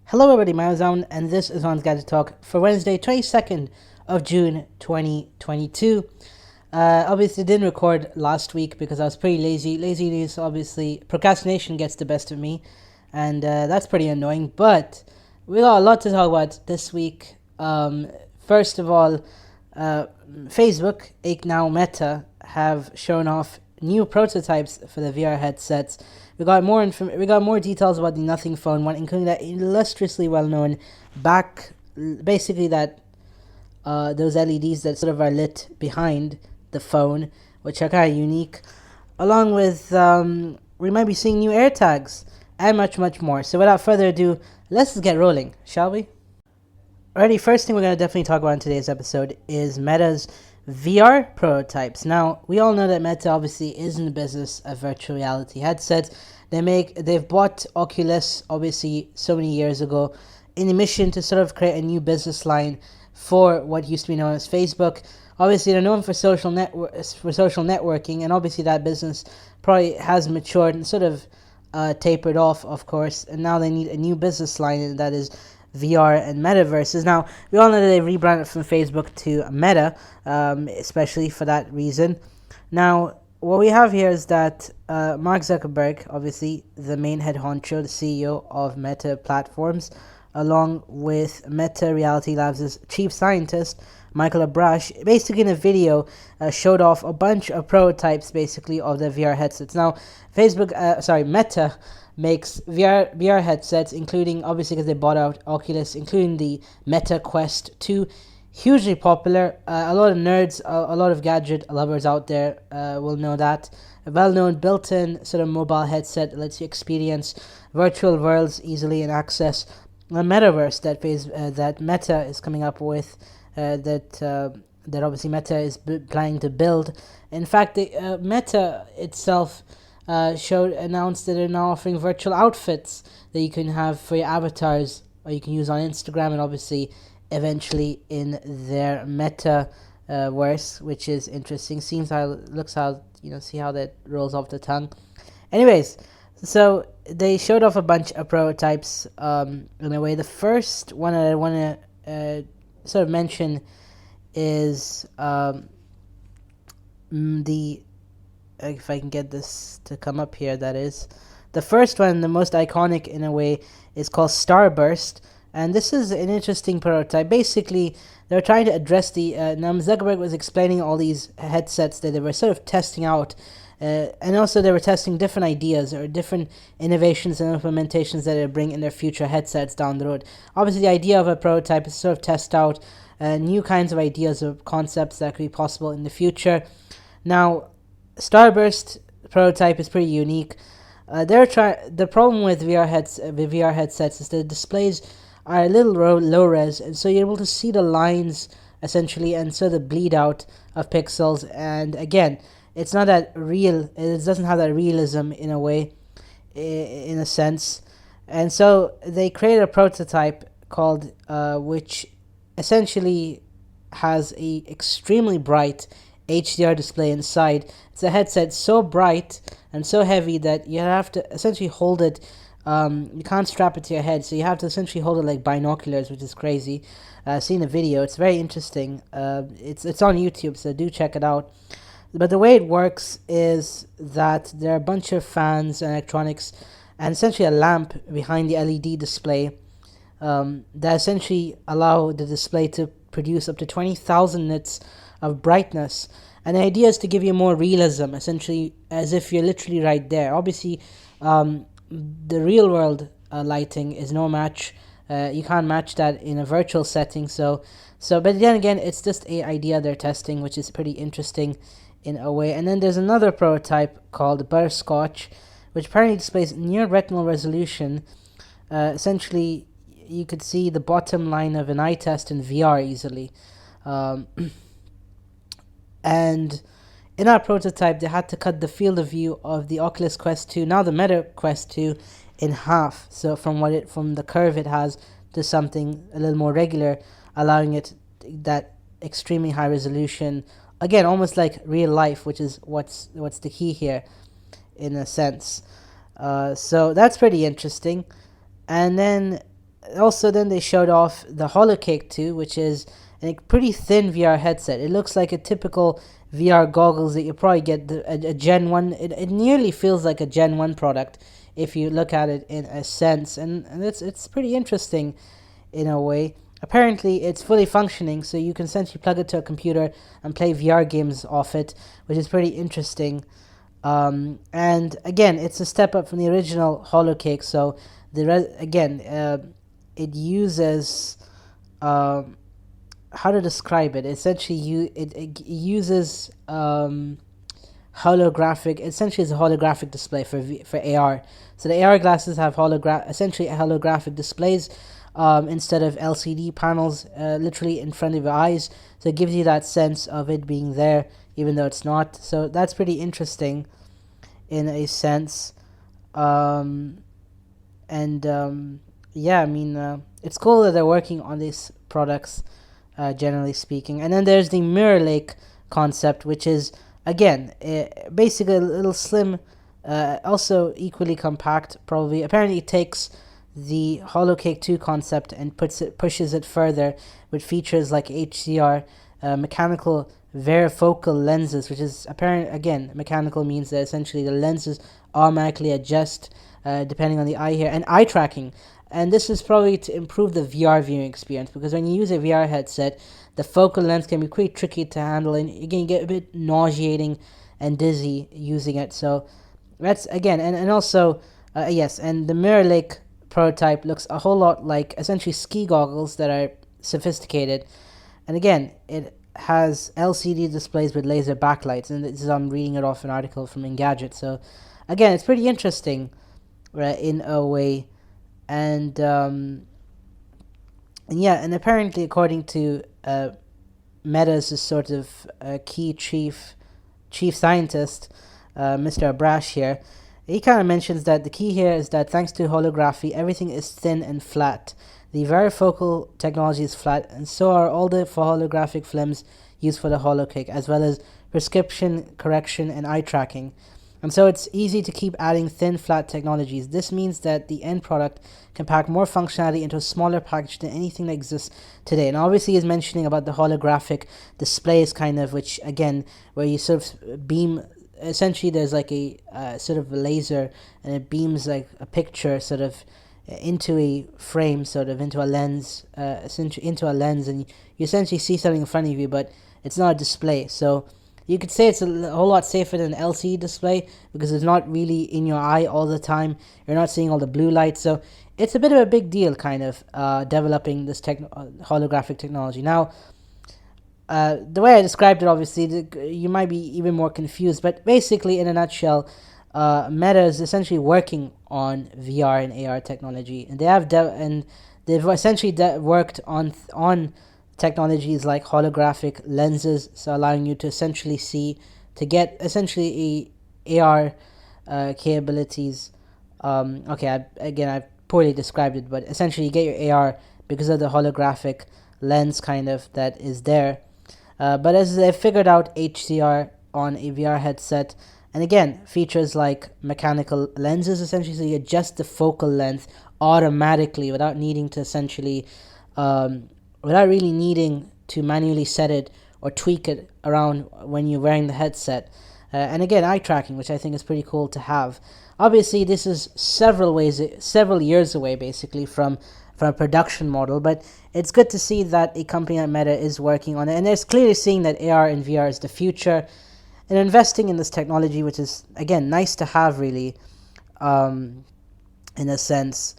Hello everybody, Mamoon, and this is on Gadget Talk for Wednesday, 22nd of June, 2022. Obviously didn't record last week because I was pretty lazy. Laziness, obviously, procrastination gets the best of me, and that's pretty annoying, but we got a lot to talk about this week. First of all, Facebook, now Meta, have shown off new prototypes for the VR headsets. We got more details about the Nothing Phone one, including that illustriously well-known basically that those LEDs that sort of are lit behind the phone, which are kind of unique. Along with we might be seeing new AirTags and much more. So without further ado, let's get rolling, shall we? Alrighty, first thing we're going to definitely talk about in today's episode is Meta's VR prototypes. Now, we all know that Meta obviously is in the business of virtual reality headsets. They've bought Oculus obviously so many years ago in a mission to sort of create a new business line for what used to be known as Facebook. Obviously, they're known for social networking, and obviously that business probably has matured and sort of tapered off, of course, and now they need a new business line, and that is VR and metaverses. Now, we all know that they rebranded from Facebook to Meta, especially for that reason. Now, what we have here is that Mark Zuckerberg, obviously the main head honcho, the CEO of Meta Platforms, along with Meta Reality Labs' chief scientist, Michael Abrash, basically in a video showed off a bunch of prototypes basically of the VR headsets. Now, Meta makes VR headsets, including, obviously because they bought out Oculus, including the Meta Quest 2, hugely popular. A lot of nerds, a lot of gadget lovers out there will know that. A well-known built-in sort of mobile headset that lets you experience virtual worlds easily and access a metaverse that Meta is coming up with, that obviously Meta is planning to build. In fact, Meta itself announced that they're now offering virtual outfits that you can have for your avatars, or you can use on Instagram, and obviously eventually in their Meta verse, which is interesting. See how that rolls off the tongue. Anyways, so they showed off a bunch of prototypes in a way. The first one that I want to sort of mention is if I can get this to come up here, that is. The first one, the most iconic in a way, is called Starburst. And this is an interesting prototype. Basically, they're trying to address now Zuckerberg was explaining all these headsets that they were sort of testing out. And also they were testing different ideas or different innovations and implementations that they bring in their future headsets down the road. Obviously, the idea of a prototype is to sort of test out new kinds of ideas or concepts that could be possible in the future. Now, Starburst prototype is pretty unique. The problem with VR headsets is the displays are a little low res, and so you're able to see the lines essentially, and so the bleed out of pixels. And again, it's not that real. It doesn't have that realism in a way, in a sense. And so they created a prototype called, which essentially has a extremely bright HDR display inside. It's a headset so bright and so heavy that you have to essentially hold it. You can't strap it to your head, so you have to essentially hold it like binoculars, which is crazy. Seeing the video, it's very interesting. It's on YouTube, so do check it out. But the way it works is that there are a bunch of fans and electronics, and essentially a lamp behind the LED display that essentially allow the display to produce up to 20,000 nits of brightness. And the idea is to give you more realism, essentially as if you're literally right there. Obviously, the real world lighting is no match. You can't match that in a virtual setting. But then again, it's just an idea they're testing, which is pretty interesting in a way. And then there's another prototype called Butterscotch, which apparently displays near retinal resolution. Essentially, you could see the bottom line of an eye test in VR easily. And in our prototype, they had to cut the field of view of the Oculus Quest 2, now the Meta Quest 2, in half. So from the curve it has to something a little more regular, allowing it that extremely high resolution. Again, almost like real life, which is what's the key here, in a sense. So that's pretty interesting. And then Also, then they showed off the Holocake 2, which is a pretty thin VR headset. It looks like a typical VR goggles that you probably get a Gen 1. It nearly feels like a Gen 1 product if you look at it in a sense. And it's pretty interesting in a way. Apparently, it's fully functioning, so you can essentially plug it to a computer and play VR games off it, which is pretty interesting. And again, it's a step up from the original Holocake. So it uses how to describe it. Essentially, it uses holographic. Essentially, it's a holographic display for AR. So the AR glasses have essentially holographic displays instead of LCD panels, literally in front of your eyes. So it gives you that sense of it being there, even though it's not. So that's pretty interesting, in a sense. Yeah, I mean, it's cool that they're working on these products, generally speaking. And then there's the Mirror Lake concept, which is, again, basically a little slim, also equally compact, probably. Apparently, it takes the Holocake 2 concept and pushes it further with features like HDR, mechanical varifocal lenses, which is apparent. Again, mechanical means that essentially the lenses automatically adjust depending on the eye here, and eye tracking. And this is probably to improve the VR viewing experience, because when you use a VR headset, the focal length can be quite tricky to handle, and you can get a bit nauseating and dizzy using it. So that's, again, and also yes, and the Mirror Lake prototype looks a whole lot like essentially ski goggles that are sophisticated. And again, it has LCD displays with laser backlights, and this is, I'm reading it off an article from Gadget. So again, it's pretty interesting, right, in a way. And yeah, and apparently, according to Meta's sort of key chief scientist, Mr. Abrash here, he kind of mentions that the key here is that thanks to holography, everything is thin and flat. The varifocal technology is flat, and so are all the holographic films used for the Holocake, as well as prescription correction and eye tracking. And so it's easy to keep adding thin, flat technologies. This means that the end product can pack more functionality into a smaller package than anything that exists today. And obviously he's mentioning about the holographic displays, kind of, which, again, where you sort of beam, essentially there's like a sort of a laser, and it beams like a picture sort of into a frame, sort of into a lens, into a lens, and you essentially see something in front of you, but it's not a display. So you could say it's a whole lot safer than an LCD display, because it's not really in your eye all the time. You're not seeing all the blue light. So it's a bit of a big deal, kind of, developing this holographic technology. Now, the way I described it, obviously, you might be even more confused. But basically, in a nutshell, Meta is essentially working on VR and AR technology. And they've essentially worked on technologies like holographic lenses, so allowing you to essentially get essentially AR capabilities. I've poorly described it, but essentially you get your AR because of the holographic lens, kind of, that is there. But as they've figured out HDR on a VR headset, and again, features like mechanical lenses, essentially, so you adjust the focal length automatically without needing to essentially without really needing to manually set it or tweak it around when you're wearing the headset. And again, eye tracking, which I think is pretty cool to have. Obviously, this is several years away, basically, from a production model, but it's good to see that a company like Meta is working on it, and they're clearly seeing that AR and VR is the future, and investing in this technology, which is, again, nice to have, really, in a sense.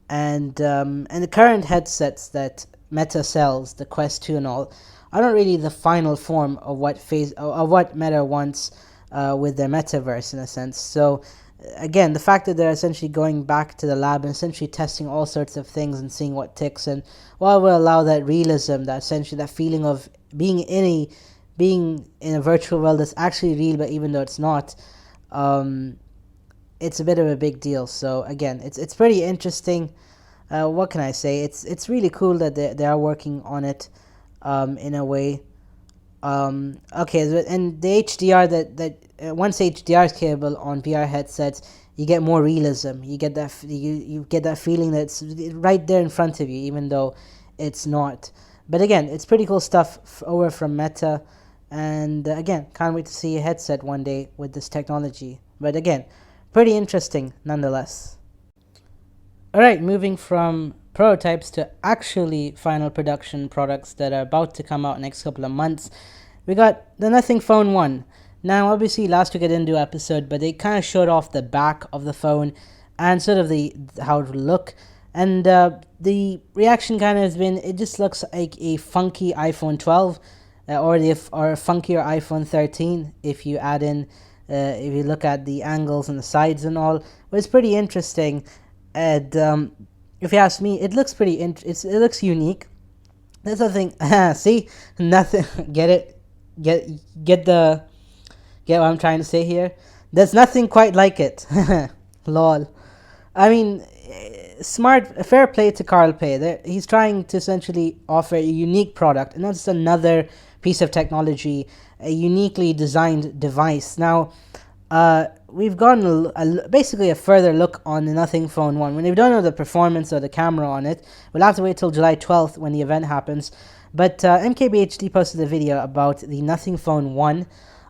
And the current headsets that Meta sells, the Quest 2 and all, are not really the final form of what Meta wants with their metaverse, in a sense. So again, the fact that they're essentially going back to the lab and essentially testing all sorts of things and seeing what ticks, and while will allow that realism, that essentially that feeling of being in a virtual world that's actually real, but even though it's not, it's a bit of a big deal. So again, it's pretty interesting. What can I say? It's really cool that they are working on it, in a way. Okay, and the HDR that once HDR is capable on VR headsets, you get more realism. You get that you get that feeling that it's right there in front of you, even though it's not. But again, it's pretty cool stuff over from Meta, and again, can't wait to see a headset one day with this technology. But again, pretty interesting nonetheless. All right, moving from prototypes to actually final production products that are about to come out next couple of months. We got the Nothing Phone 1. Now, obviously, last week I didn't do an episode, but they kind of showed off the back of the phone and sort of the how it would look. And the reaction kind of has been, it just looks like a funky iPhone 12 or a funkier iPhone 13 if you add in, if you look at the angles and the sides and all. But it's pretty interesting. And if you ask me, it looks pretty, it looks unique. There's nothing, see, nothing, get it? Get what I'm trying to say here? There's nothing quite like it. Lol. I mean, fair play to Carl Pei. He's trying to essentially offer a unique product, and that's another piece of technology, a uniquely designed device. Now, we've gotten basically a further look on the Nothing Phone 1. When we don't know the performance or the camera on it, we'll have to wait till July 12th when the event happens. But MKBHD posted a video about the Nothing Phone 1,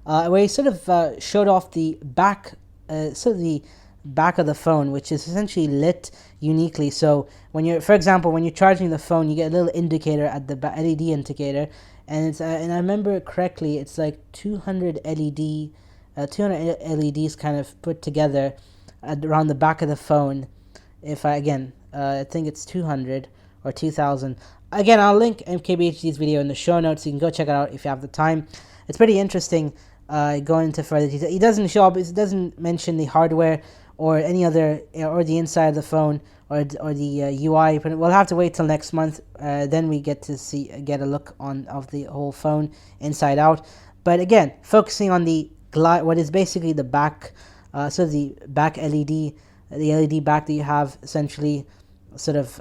where he sort of showed off the back, the back of the phone, which is essentially lit uniquely. So when you're, for example, when you're charging the phone, you get a little indicator at the LED indicator, and it's and I remember correctly, it's like 200 LEDs kind of put together around the back of the phone. If I think it's 200 or 2000. Again, I'll link MKBHD's video in the show notes, so you can go check it out if you have the time. It's pretty interesting. Going into further detail, he doesn't show up. It doesn't mention the hardware or any other, or the inside of the phone or the UI. But we'll have to wait till next month. Then we get to get a look of the whole phone inside out. But again, focusing on what is basically the back, the back LED, the LED back that you have essentially, sort of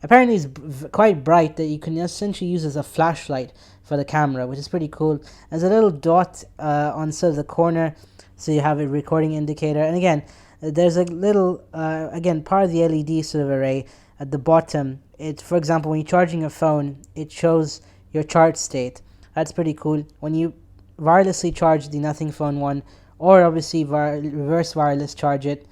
apparently is quite bright, that you can essentially use as a flashlight for the camera, which is pretty cool. There's a little dot on sort of the corner, so you have a recording indicator. And again, there's a little part of the LED sort of array at the bottom. For example, when you're charging a phone, it shows your charge state. That's pretty cool. When you wirelessly charge the Nothing Phone 1, or obviously reverse wireless charge it,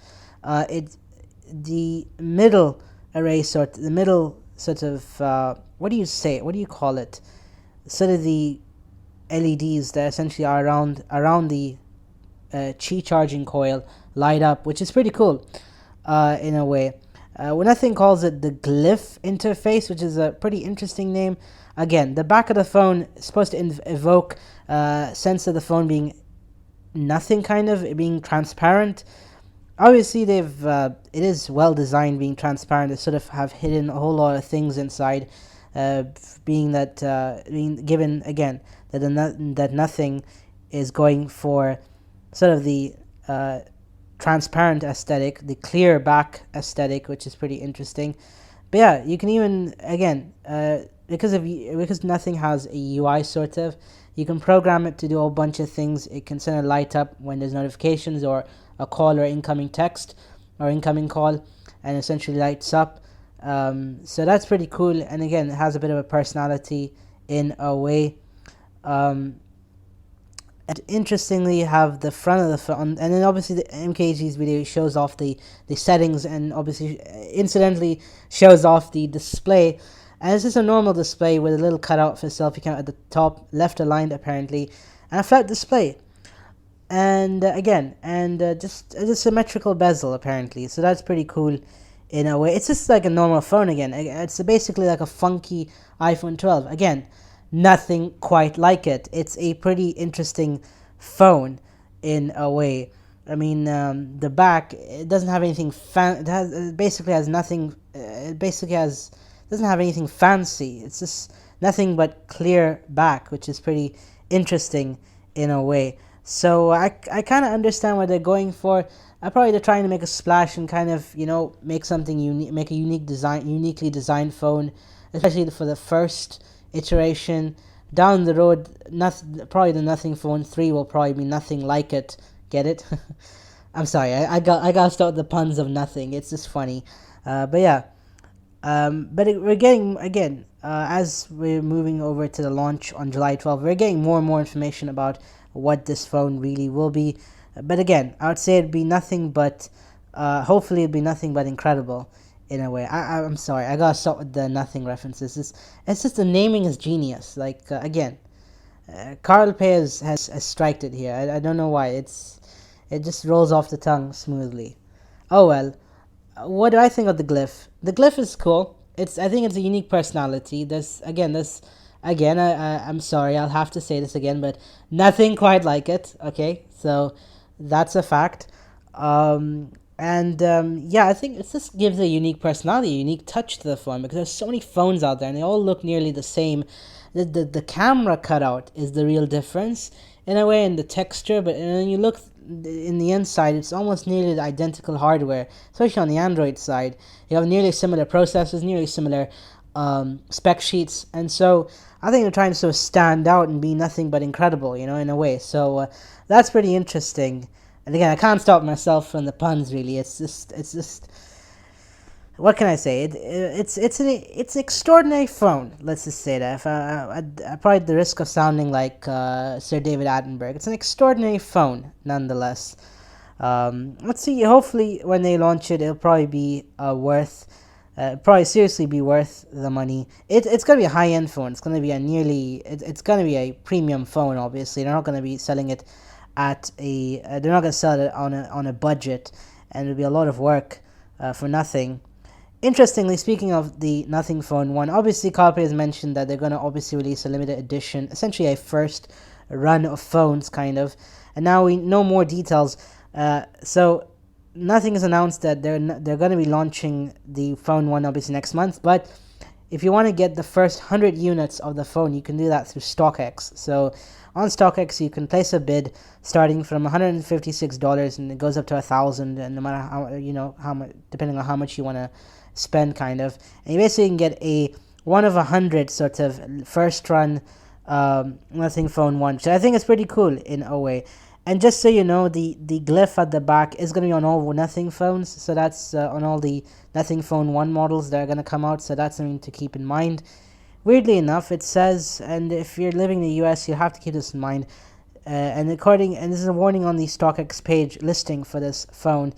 the middle array the middle sort of what do you call it, sort of the LEDs that essentially are around the Qi charging coil light up, which is pretty cool in a way. Nothing calls it the Glyph interface, which is a pretty interesting name. Again, the back of the phone is supposed to evoke sense of the phone being nothing, kind of being transparent. Obviously, it is well designed, being transparent. They sort of have hidden a whole lot of things inside, being given again that Nothing is going for sort of the transparent aesthetic, the clear back aesthetic, which is pretty interesting. But yeah, you can even because Nothing has a UI sort of, you can program it to do a whole bunch of things. It can send a light up when there's notifications or a call or incoming text or incoming call, and essentially lights up. So that's pretty cool. And again, it has a bit of a personality in a way. And interestingly, you have the front of the phone, and then obviously the MKG's video shows off the settings, and obviously incidentally shows off the display. And this is a normal display with a little cutout for selfie camera at the top, left aligned apparently, and a flat display. And just a symmetrical bezel apparently. So that's pretty cool in a way. It's just like a normal phone again. It's basically like a funky iPhone 12. Again, nothing quite like it. It's a pretty interesting phone in a way. I mean, the back, it doesn't have anything doesn't have anything fancy. It's just nothing but clear back, which is pretty interesting in a way. So I kind of understand what they're going for. Probably they're trying to make a splash and kind of, make something unique, make a uniquely designed phone, especially for the first iteration. Down the road, probably the Nothing Phone 3 will probably be nothing like it. Get it? I'm sorry, I gotta start with the puns of nothing. It's just funny, but yeah. We're getting again as we're moving over to the launch on July 12th. We're getting more and more information about what this phone really will be. But again, I would say it'd be nothing but, hopefully, it'd be nothing but incredible in a way. I'm sorry, I gotta start with the nothing references. It's just the naming is genius. Like again, Carl Payne has striked it here. I don't know why. It just rolls off the tongue smoothly. Oh well. What do I think of the Glyph? The Glyph is cool. I think it's a unique personality. I'm sorry, I'll have to say this again, but nothing quite like it. Okay, so that's a fact. Yeah, I think it just gives a unique personality, a unique touch to the phone because there's so many phones out there and they all look nearly the same. The camera cutout is the real difference in a way, in the texture, but when you look in the inside, it's almost nearly the identical hardware, especially on the Android side. You have nearly similar processors, nearly similar spec sheets, and so I think they're trying to sort of stand out and be nothing but incredible, in a way. So that's pretty interesting. And again, I can't stop myself from the puns. Really, it's just what can I say? It's an extraordinary phone. Let's just say that. If I probably at the risk of sounding like Sir David Attenborough, it's an extraordinary phone nonetheless. Let's see. Hopefully, when they launch it, it'll probably be probably seriously be worth the money. It's gonna be a high end phone. It's gonna be it's gonna be a premium phone. Obviously, they're not gonna be selling it at a. They're not gonna sell it on a budget, and it'll be a lot of work for nothing. Interestingly, speaking of the Nothing Phone 1, obviously Carpe has mentioned that they're going to obviously release a limited edition, essentially a first run of phones, kind of. And now we know more details. So Nothing has announced that they're going to be launching the Phone 1 obviously next month. But if you want to get the first 100 units of the phone, you can do that through StockX. So on StockX, you can place a bid starting from $156, and it goes up to $1,000, and no matter how much, depending on how much you want to spend, kind of, and you basically can get a 1 of 100 sort of first run Nothing Phone 1, which I think is pretty cool in a way. And just so you know, the glyph at the back is going to be on all Nothing phones, so that's on all the Nothing Phone 1 models that are going to come out, so that's something to keep in mind. Weirdly enough, it says, and if you're living in the US, you have to keep this in mind, and this is a warning on the StockX page listing for this phone.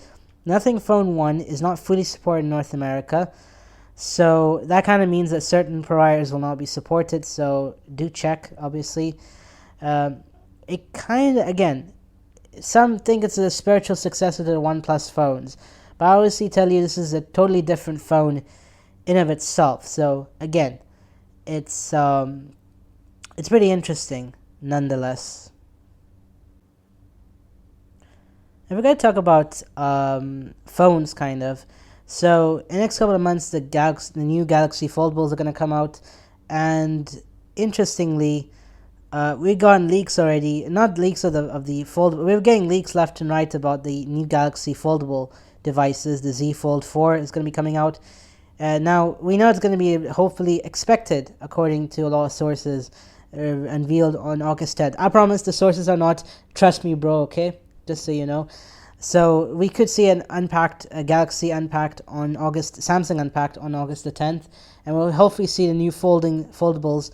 Nothing Phone 1 is not fully supported in North America, so that kind of means that certain providers will not be supported, so do check, obviously. It kind of, again, some think it's a spiritual successor to the OnePlus phones, but I obviously tell you this is a totally different phone in of itself, so again, it's pretty interesting nonetheless. And we're going to talk about phones, kind of. So, in the next couple of months, the new Galaxy Foldables are going to come out. And, interestingly, we've gotten leaks already. Not leaks of the Fold. We're getting leaks left and right about the new Galaxy Foldable devices. The Z Fold 4 is going to be coming out. Now, we know it's going to be hopefully expected, according to a lot of sources, unveiled on August 10th. I promise the sources are not, trust me, bro, okay? Just so you know. So we could see an Galaxy Unpacked on Samsung Unpacked on August the 10th, and we'll hopefully see the new foldables.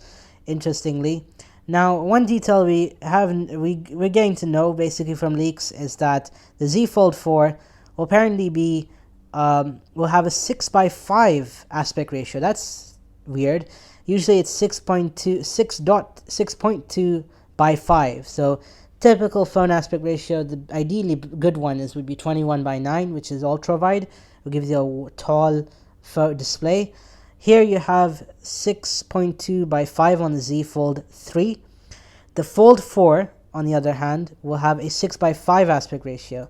Interestingly, now one detail we're getting to know basically from leaks is that the Z Fold 4 will apparently be will have a 6:5 aspect ratio. That's weird. Usually it's 6.2 by 5. So typical phone aspect ratio, the ideally good one would be 21:9, which is ultra wide. It gives you a tall display. Here you have 6.2 by 5 on the Z Fold 3. The Fold 4, on the other hand, will have a 6:5 aspect ratio.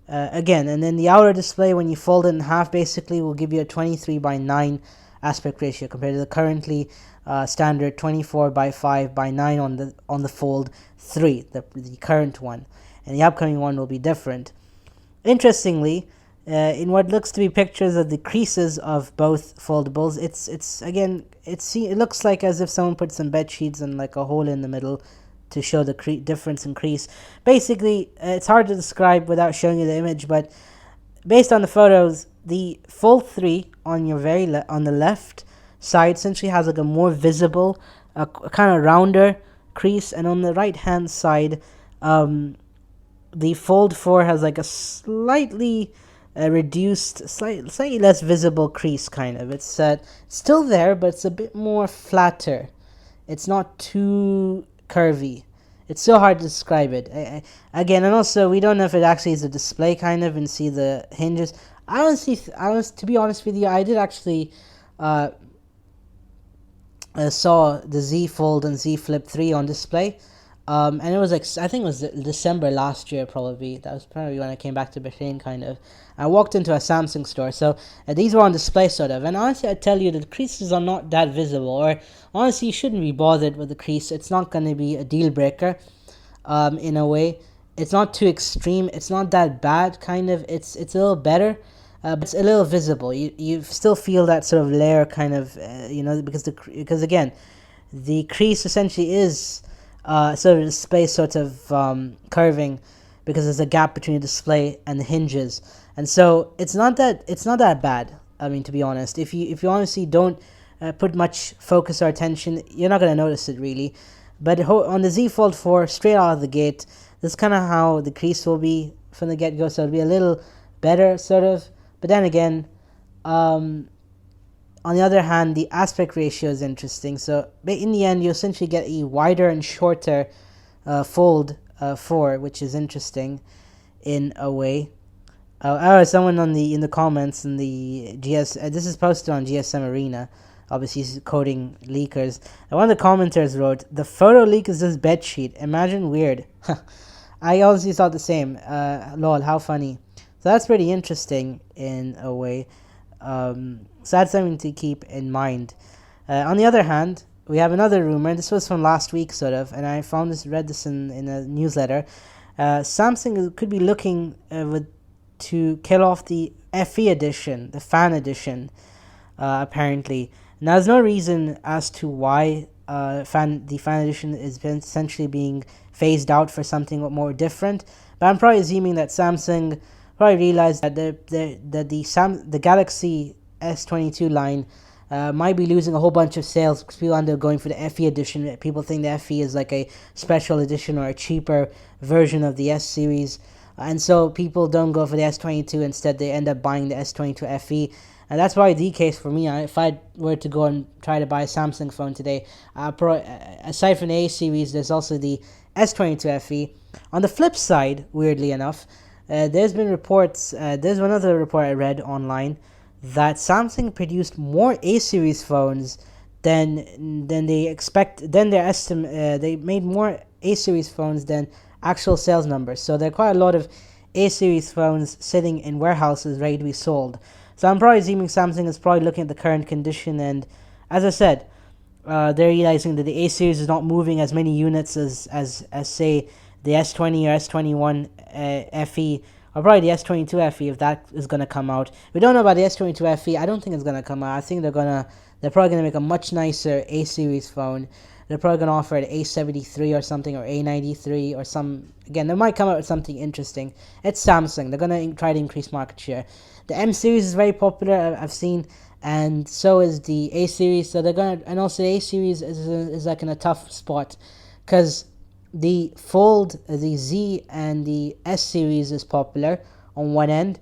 Again, and then the outer display, when you fold it in half, basically will give you a 23:9 aspect ratio compared to the currently standard 24:5:9 on the Fold 3, the current one, and the upcoming one will be different. Interestingly, in what looks to be pictures of the creases of both foldables, it looks like as if someone put some bed sheets and like a hole in the middle, to show the difference in crease. Basically, it's hard to describe without showing you the image, but based on the photos, the Fold 3 on your on the left side essentially has like a more visible, a kind of rounder crease, and on the right hand side, the Fold 4 has like a slightly reduced, slightly less visible crease, kind of. It's still there, but it's a bit more flatter. It's not too curvy. It's so hard to describe it. Again, and also we don't know if it actually is a display, kind of, and see the hinges. To be honest with you, I did actually saw the Z Fold and Z Flip 3 on display. And it was like, I think it was December last year, probably. That was probably when I came back to Bahrain, kind of. I walked into a Samsung store, so these were on display, sort of. And honestly, I tell you, the creases are not that visible, or honestly, you shouldn't be bothered with the crease. It's not going to be a deal breaker, in a way. It's not too extreme. It's not that bad, kind of. It's a little better, but it's a little visible. You still feel that sort of layer, kind of, because again, the crease essentially is sort of display sort of curving, because there's a gap between the display and the hinges, and so it's not that bad. I mean, to be honest, if you honestly don't put much focus or attention, you're not going to notice it really. But on the Z Fold 4, straight out of the gate, this is kind of how the crease will be from the get-go, so it'll be a little better, sort of. But then again, on the other hand, the aspect ratio is interesting. So in the end, you essentially get a wider and shorter Fold 4, which is interesting in a way. Someone in the comments in the this is posted on GSM Arena. Obviously, he's quoting leakers. And one of the commenters wrote, "The photo leak is this bedsheet. Imagine weird." I honestly thought the same. Lol, how funny. So that's pretty interesting in a way. So that's something to keep in mind. On the other hand, we have another rumor. This was from last week, sort of, and I read this in a newsletter. Samsung could be looking to kill off the FE edition, the fan edition, apparently. Now, there's no reason as to why the fan edition is essentially being phased out for something more different, but I'm probably assuming that Samsung probably realized that the Galaxy S22 line might be losing a whole bunch of sales because people end up going for the FE edition. People think the FE is like a special edition or a cheaper version of the S series, and so people don't go for the S22. Instead, they end up buying the S22 FE. And that's probably the case for me. If I were to go and try to buy a Samsung phone today, aside from the A series, there's also the S22 FE. On the flip side, weirdly enough, there's been reports. There's another report I read online that Samsung produced more A series phones than they expect. Then their estimate, they made more A series phones than actual sales numbers. So there are quite a lot of A series phones sitting in warehouses ready to be sold. So I'm probably assuming Samsung is probably looking at the current condition, and as I said, they're realizing that the A series is not moving as many units as say the S20 or S21 FE, or probably the S22 FE, if that is going to come out. We don't know about the S22 FE. I don't think it's going to come out. I think they're probably going to make a much nicer A series phone. They're probably going to offer an A73 or something, or A93 or some. Again, they might come out with something interesting. It's Samsung. They're going to try to increase market share. The M series is very popular, I've seen, and so is the A series. So they're going to, and also the A series is like in a tough spot, because the Fold, the Z, and the S series is popular on one end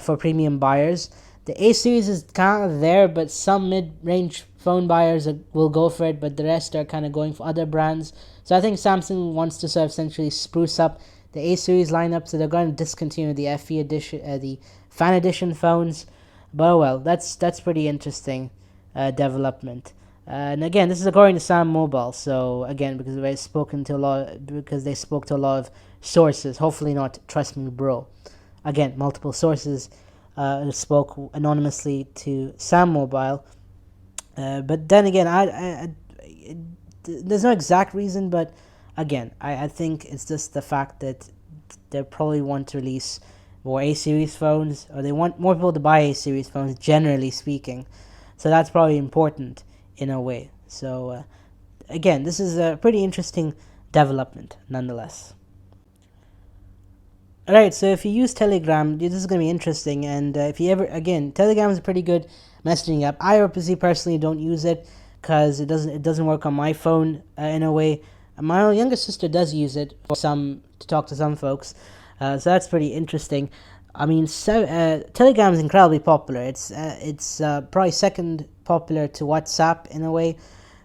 for premium buyers. The A series is kind of there, but some mid-range phone buyers will go for it, but the rest are kind of going for other brands. So I think Samsung wants to sort of essentially spruce up the A series lineup, so they're going to discontinue the FE edition, the fan edition phones. But well, that's pretty interesting development. And again, this is according to Sam Mobile. So again, because they spoke to a lot of sources. Hopefully not Trust Me Bro. Again, multiple sources spoke anonymously to Sam Mobile. But then again, there's no exact reason, but again, I think it's just the fact that they probably want to release more A series phones, or they want more people to buy A series phones, generally speaking. So that's probably important in a way. So again, this is a pretty interesting development nonetheless. Alright, so if you use Telegram, this is going to be interesting. And if you ever, again, Telegram is a pretty good messaging app. I obviously personally don't use it because it doesn't work on my phone in a way. My younger sister does use it for to talk to some folks, so that's pretty interesting. I mean, Telegram is incredibly popular. It's probably second popular to WhatsApp in a way.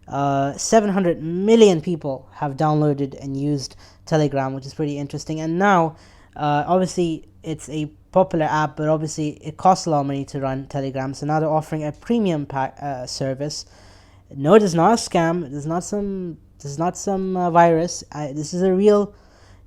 700 million people have downloaded and used Telegram, which is pretty interesting. And now, obviously, it's a popular app, but obviously it costs a lot of money to run Telegram. So now they're offering a premium service. No, it is not a scam. It is not some virus. This is a real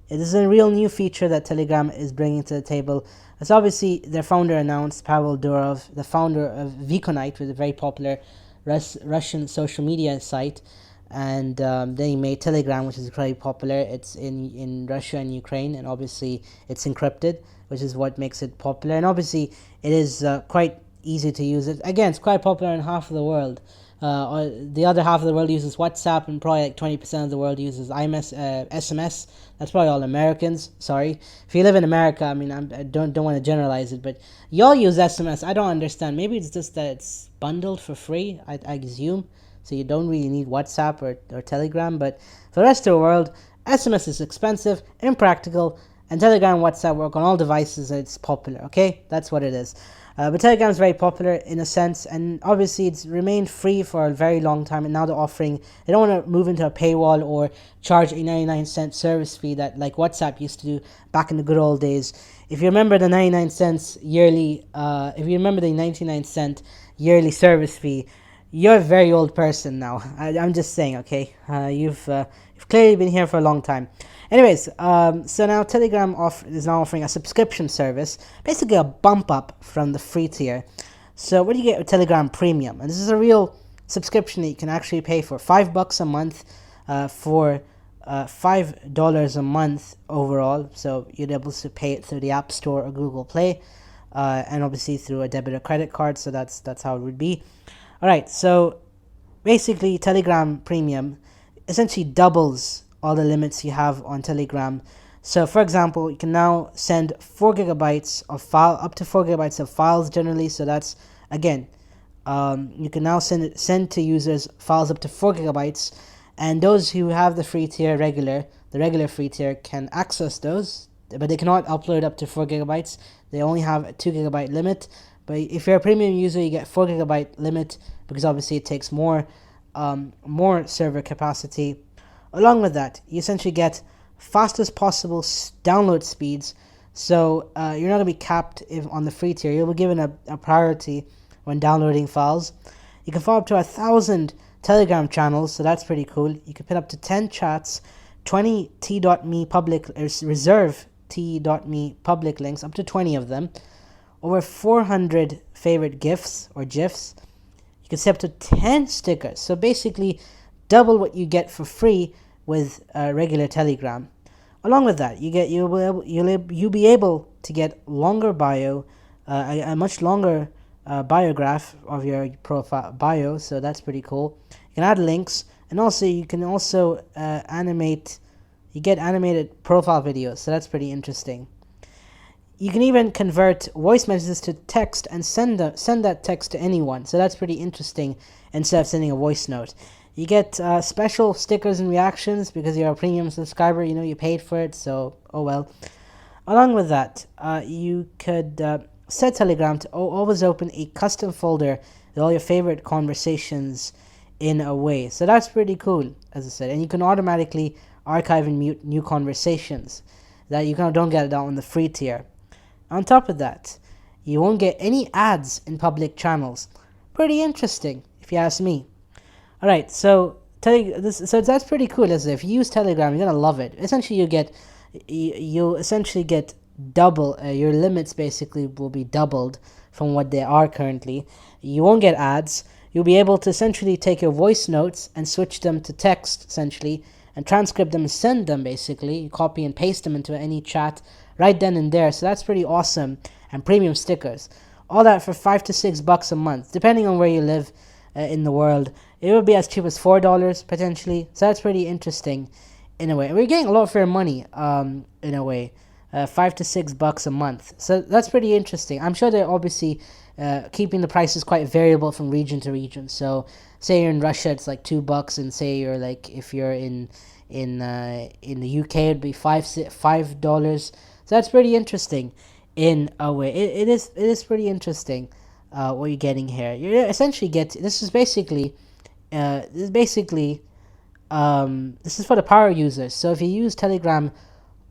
new feature that Telegram is bringing to the table. It's obviously their founder announced, Pavel Durov, the founder of Vikonite, which is a very popular Russian social media site, and then he made Telegram, which is very popular. It's in Russia and Ukraine, and obviously it's encrypted, which is what makes it popular. And obviously it is quite easy to use. It again, it's quite popular in half of the world. Or the other half of the world uses WhatsApp, and probably like 20% of the world uses SMS. That's probably all Americans. Sorry, if you live in America, I mean, I don't want to generalize it, but y'all use SMS. I don't understand. Maybe it's just that it's bundled for free, I assume, so you don't really need WhatsApp or Telegram. But for the rest of the world, SMS is expensive, impractical, and Telegram and WhatsApp work on all devices, and it's popular. Okay, that's what it is. But Telegram is very popular in a sense, and obviously it's remained free for a very long time, and now they don't want to move into a paywall or charge a 99-cent service fee that like WhatsApp used to do back in the good old days. If you remember the 99 cents yearly, if you remember the 99-cent yearly service fee, you're a very old person now. I'm just saying, okay? You've clearly been here for a long time. Anyways, so now Telegram is now offering a subscription service, basically a bump up from the free tier. So what do you get with Telegram Premium? And this is a real subscription that you can actually pay for $5 a month, for $5 a month overall. So you'd be able to pay it through the App Store or Google Play, and obviously through a debit or credit card. So that's how it would be. All right. So basically, Telegram Premium essentially doubles all the limits you have on Telegram. So for example, you can now send 4 gigabytes of up to 4 gigabytes of files generally. So that's, again, you can now send to users files up to 4 gigabytes, and those who have the free tier the regular free tier can access those, but they cannot upload up to 4 gigabytes. They only have a 2 gigabyte limit. But if you're a premium user, you get 4 gigabyte limit, because obviously it takes more server capacity. Along with that, you essentially get fastest possible download speeds. So you're not going to be capped on the free tier. You'll be given a priority when downloading files. You can follow up to 1,000 Telegram channels, so that's pretty cool. You can pin up to 10 chats, 20 t.me public reserve t.me public links, up to 20 of them, over 400 favorite GIFs or GIFs. You can set up to 10 stickers. So basically, double what you get for free with regular Telegram. Along with that, you'll be able to get longer bio, a much longer biograph of your profile bio. So that's pretty cool. You can add links, and also you can animate. You get animated profile videos. So that's pretty interesting. You can even convert voice messages to text and send that text to anyone. So that's pretty interesting instead of sending a voice note. You get special stickers and reactions because you're a premium subscriber. You know, you paid for it, so oh well. Along with that, you could set Telegram to always open a custom folder with all your favorite conversations in a way. So that's pretty cool, as I said. And you can automatically archive and mute new conversations that you don't get on the free tier. On top of that, you won't get any ads in public channels. Pretty interesting, if you ask me. All right, so that's pretty cool. As if you use Telegram, you're gonna love it. Essentially, you'll essentially get double your limits. Basically, will be doubled from what they are currently. You won't get ads. You'll be able to essentially take your voice notes and switch them to text, essentially, and transcript them and send them. Basically, you copy and paste them into any chat right then and there. So that's pretty awesome. And premium stickers, all that for $5 to $6 a month, depending on where you live in the world. It would be as cheap as $4 potentially. So that's pretty interesting in a way. We're getting a lot for our money, in a way. $5 to $6 a month. So that's pretty interesting. I'm sure they're obviously keeping the prices quite variable from region to region. So say you're in Russia, it's like $2, and say you're like if you're in the UK, it'd be $5. So that's pretty interesting, in a way. It is pretty interesting, what you're getting here. You essentially get this is basically uh, this is basically this is for the power users. So if you use Telegram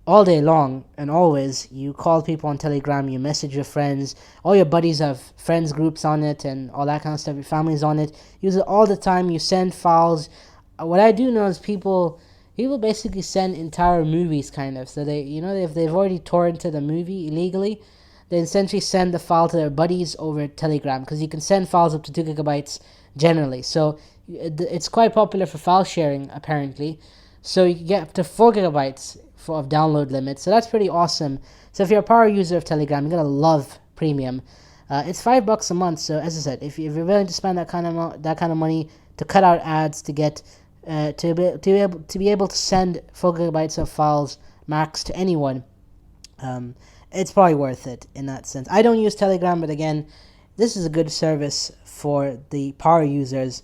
all day long and always, you call people on Telegram, you message your friends, all your buddies have friends groups on it and all that kind of stuff, your family's on it, use it all the time, you send files. What I do know is people basically send entire movies, kind of. So they, if they've already torrented a movie illegally, they essentially send the file to their buddies over Telegram, because you can send files up to 2 GB generally. So it's quite popular for file sharing, apparently. So you can get up to 4 GB of download limit. So that's pretty awesome. So if you're a power user of Telegram, you're gonna love premium. It's $5 a month. So as I said, if you're willing to spend that kind of money to cut out ads, to get to be able to send 4 GB of files max to anyone, it's probably worth it in that sense. I don't use Telegram, but again, this is a good service for the power users,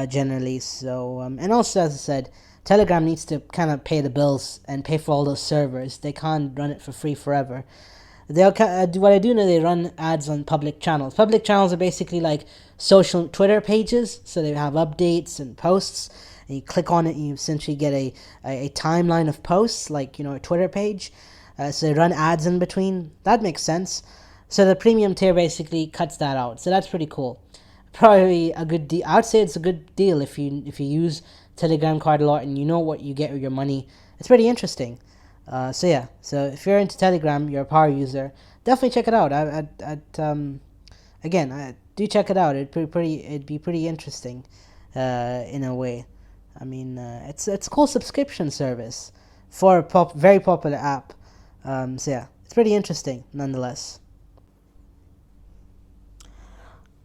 generally. So and also, as I said, Telegram needs to kind of pay the bills and pay for all those servers. They can't run it for free forever. What I do know, they run ads on public channels. Public channels are basically like social Twitter pages, so they have updates and posts. And you click on it, and you essentially get a timeline of posts, like a Twitter page. So they run ads in between. That makes sense. So the premium tier basically cuts that out. So that's pretty cool. Probably a good deal. I would say it's a good deal if you use Telegram quite a lot and you know what you get with your money. It's pretty interesting. So yeah. So if you're into Telegram, you're a power user, definitely check it out. Again, do check it out. It'd be pretty interesting, in a way. I mean, it's a cool subscription service for a very popular app. So yeah, it's pretty interesting nonetheless.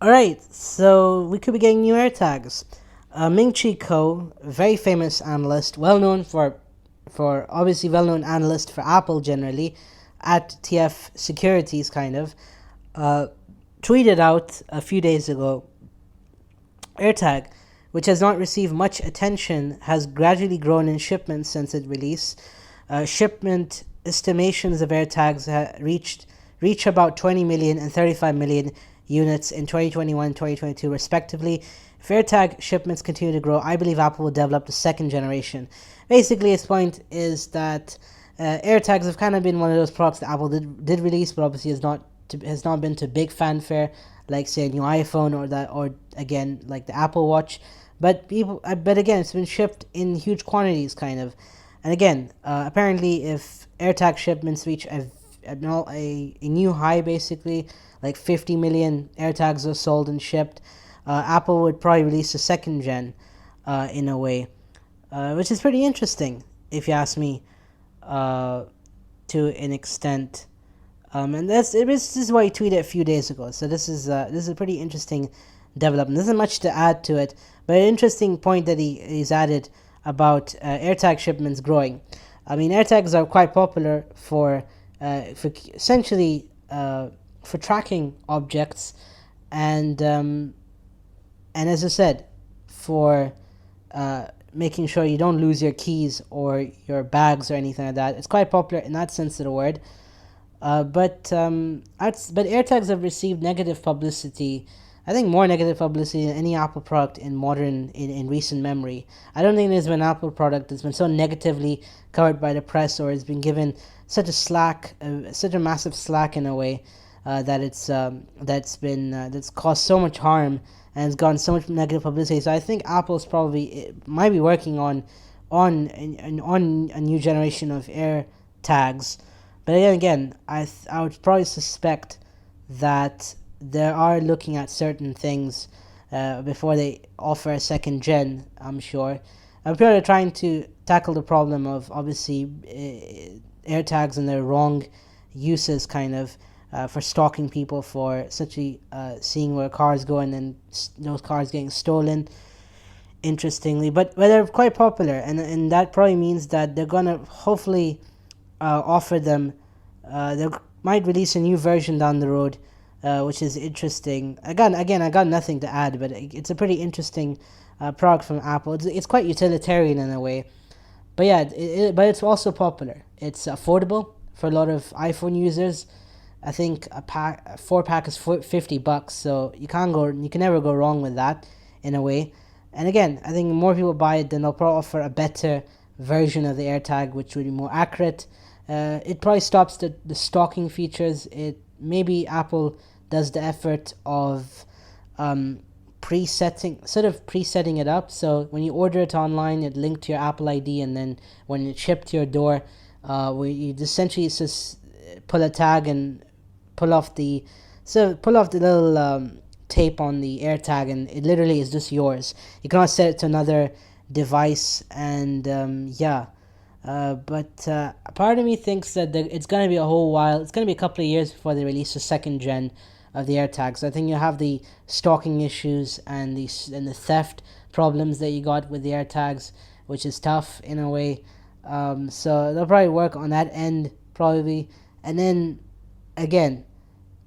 All right, so we could be getting new AirTags. Ming Chi Ko, very famous analyst, obviously well-known analyst for Apple generally, at TF Securities kind of, tweeted out a few days ago, AirTag, which has not received much attention, has gradually grown in shipments since its release. Shipment estimations of AirTags reach about 20 million and 35 million units in 2021 and 2022 respectively. If AirTag shipments continue to grow, I believe Apple will develop the second generation. Basically, his point is that AirTags have kind of been one of those products that Apple did release, but obviously has not been to big fanfare, like say a new iPhone or again like the Apple Watch. But again, it's been shipped in huge quantities, kind of. And again, apparently, if AirTag shipments reach a new high, basically like 50 million AirTags are sold and shipped, Apple would probably release a second gen, in a way, which is pretty interesting if you ask me, to an extent. And this is what he tweeted a few days ago. So this is a pretty interesting development. There isn't much to add to it, but an interesting point that he's added about AirTag shipments growing. I mean, AirTags are quite popular for essentially for tracking objects, and as I said, for making sure you don't lose your keys or your bags or anything like that. It's quite popular in that sense of the word. But AirTags have received negative publicity. I think more negative publicity than any Apple product in recent memory. I don't think there's been an Apple product that's been so negatively covered by the press, or has been given such a massive slack in a way, that's caused so much harm and has gotten so much negative publicity. So I think Apple's might be working on a new generation of AirTags. But again, I would probably suspect that they are looking at certain things before they offer a second gen, I'm sure. I'm sure they're trying to tackle the problem of, obviously, AirTags and their wrong uses, kind of, for stalking people, for essentially seeing where cars go and then those cars getting stolen. interestingly, but they're quite popular, and that probably means that they're gonna hopefully offer them. They might release a new version down the road, which is interesting. Again, I got nothing to add, but it's a pretty interesting product from Apple. It's quite utilitarian in a way, but yeah, but it's also popular. It's affordable for a lot of iPhone users. I think a 4 pack is $50, so you can never go wrong with that in a way. And again, I think more people buy it, then they'll probably offer a better version of the AirTag, which would be more accurate. It probably stops the stalking features. It maybe Apple does the effort of presetting it up. So when you order it online, it linked to your Apple ID, and then when it's shipped to your door, you essentially just pull a tag and pull off the little tape on the AirTag, and it literally is just yours. You cannot set it to another device, and but part of me thinks that it's going to be a whole while. It's going to be a couple of years before they release the second gen of the AirTags. I think you have the stalking issues and the theft problems that you got with the AirTags, which is tough in a way. So they'll probably work on that end probably, and then again,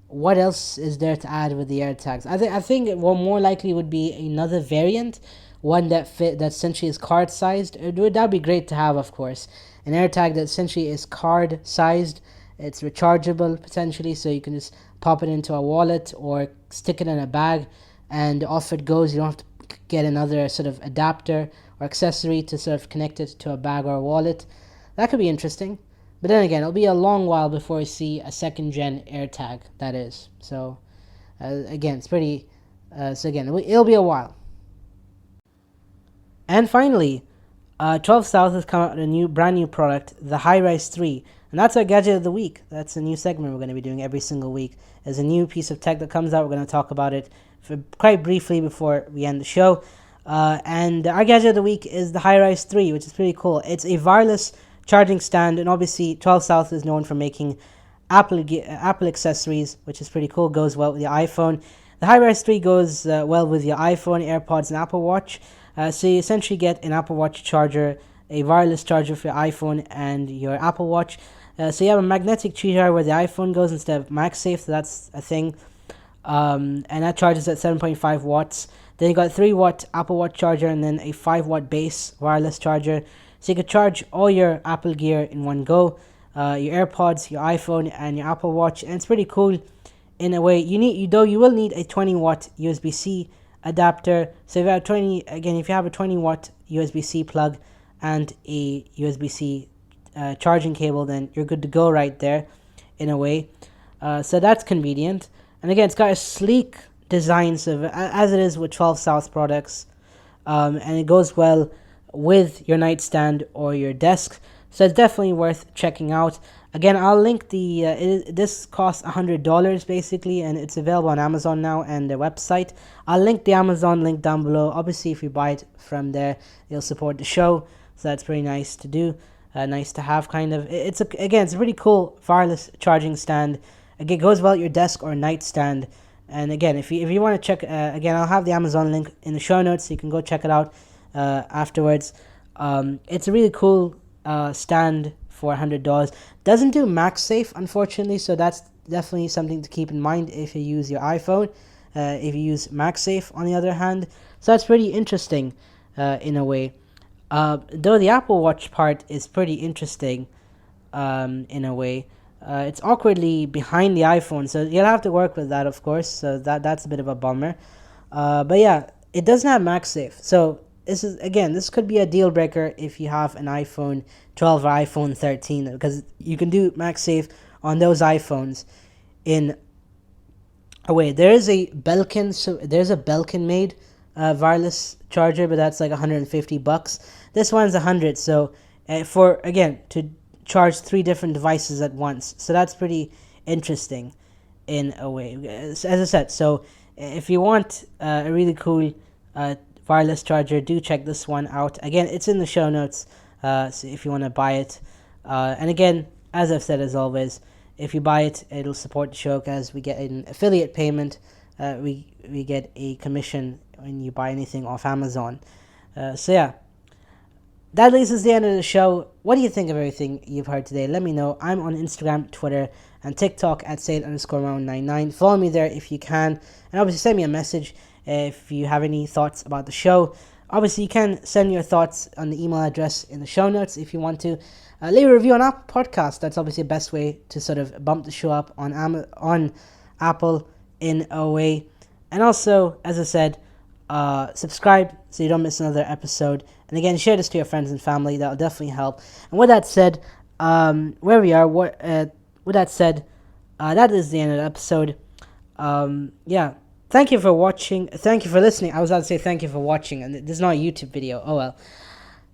what else is there to add with the AirTags? I think what more likely would be another variant, one that essentially is card sized. That'd be great to have, of course. An AirTag that essentially is card sized. It's rechargeable potentially, so you can just pop it into a wallet or stick it in a bag, and off it goes. You don't have to get another sort of adapter or accessory to sort of connect it to a bag or a wallet. That could be interesting. But then again, it'll be a long while before we see a second gen AirTag, that is. So, again, it's pretty. So, again, it'll be a while. And finally, 12 South has come out with a brand new product, the Hi-Rise 3. And that's our Gadget of the Week. That's a new segment we're going to be doing every single week. There's a new piece of tech that comes out. We're going to talk about it quite briefly before we end the show. And our Gadget of the Week is the Hi-Rise 3, which is pretty cool. It's a wireless charging stand, and obviously 12 South is known for making Apple accessories, which is pretty cool. Goes well with your iPhone. The Hi-Rise 3 goes well with your iPhone, AirPods, and Apple Watch. So you essentially get an Apple Watch charger, a wireless charger for your iPhone and your Apple Watch. So you have a magnetic charger where the iPhone goes instead of MagSafe, so that's a thing. And that charges at 7.5 watts. Then you got a 3-watt Apple Watch charger and then a 5-watt base wireless charger. So you could charge all your Apple gear in one go, your AirPods, your iPhone, and your Apple Watch. And it's pretty cool in a way. You will need a 20-watt USB-C adapter. So if you have a 20-watt USB-C plug and a USB-C charging cable, then you're good to go right there in a way. So that's convenient. And again, it's got a sleek design, so as it is with 12 South products, and it goes well with your nightstand or your desk. So it's definitely worth checking out. Again, I'll link this costs $100 basically, and it's available on Amazon now and their website. I'll link the Amazon link down below. Obviously, if you buy it from there, you'll support the show. So that's pretty nice to do. Nice to have, kind of. It's a pretty cool wireless charging stand. Again, it goes well at your desk or nightstand. And again, if you want to check, again, I'll have the Amazon link in the show notes, so you can go check it out afterwards. It's a really cool stand for $100. Doesn't do MagSafe, unfortunately, so that's definitely something to keep in mind if you use your iPhone. If you use MagSafe, on the other hand, so that's pretty interesting in a way. Though the Apple Watch part is pretty interesting in a way. It's awkwardly behind the iPhone, so you'll have to work with that, of course. So that's a bit of a bummer. But yeah, it doesn't have MagSafe. So this could be a deal breaker if you have an iPhone 12 or iPhone 13, because you can do MagSafe on those iPhones in a way. There's a Belkin made wireless charger, but that's like $150. This one's $100. So to charge 3 different devices at once. So that's pretty interesting in a way. As I said, so if you want a really cool wireless charger, do check this one out. Again, it's in the show notes, so if you want to buy it. And again, as I've said, as always, if you buy it, it'll support the show because we get an affiliate payment. We get a commission when you buy anything off Amazon. So yeah, that leads us to the end of the show. What do you think of everything you've heard today? Let me know. I'm on Instagram, Twitter, and TikTok at Syed_Mamoon99. Follow me there if you can. And obviously send me a message if you have any thoughts about the show. Obviously, you can send your thoughts on the email address in the show notes if you want to. Leave a review on Apple Podcast. That's obviously the best way to sort of bump the show up on Apple in a way. And also, as I said, subscribe so you don't miss another episode. And again, share this to your friends and family. That'll definitely help. And with that said, where we are, with that said, that is the end of the episode. Yeah. Thank you for watching. Thank you for listening. I was about to say thank you for watching, and this is not a YouTube video. Oh well.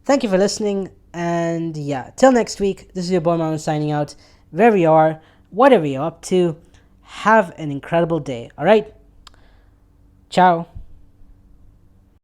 Thank you for listening. And yeah, till next week, this is your boy Mamoon signing out. Wherever you are, whatever you're up to, have an incredible day. Alright? Ciao.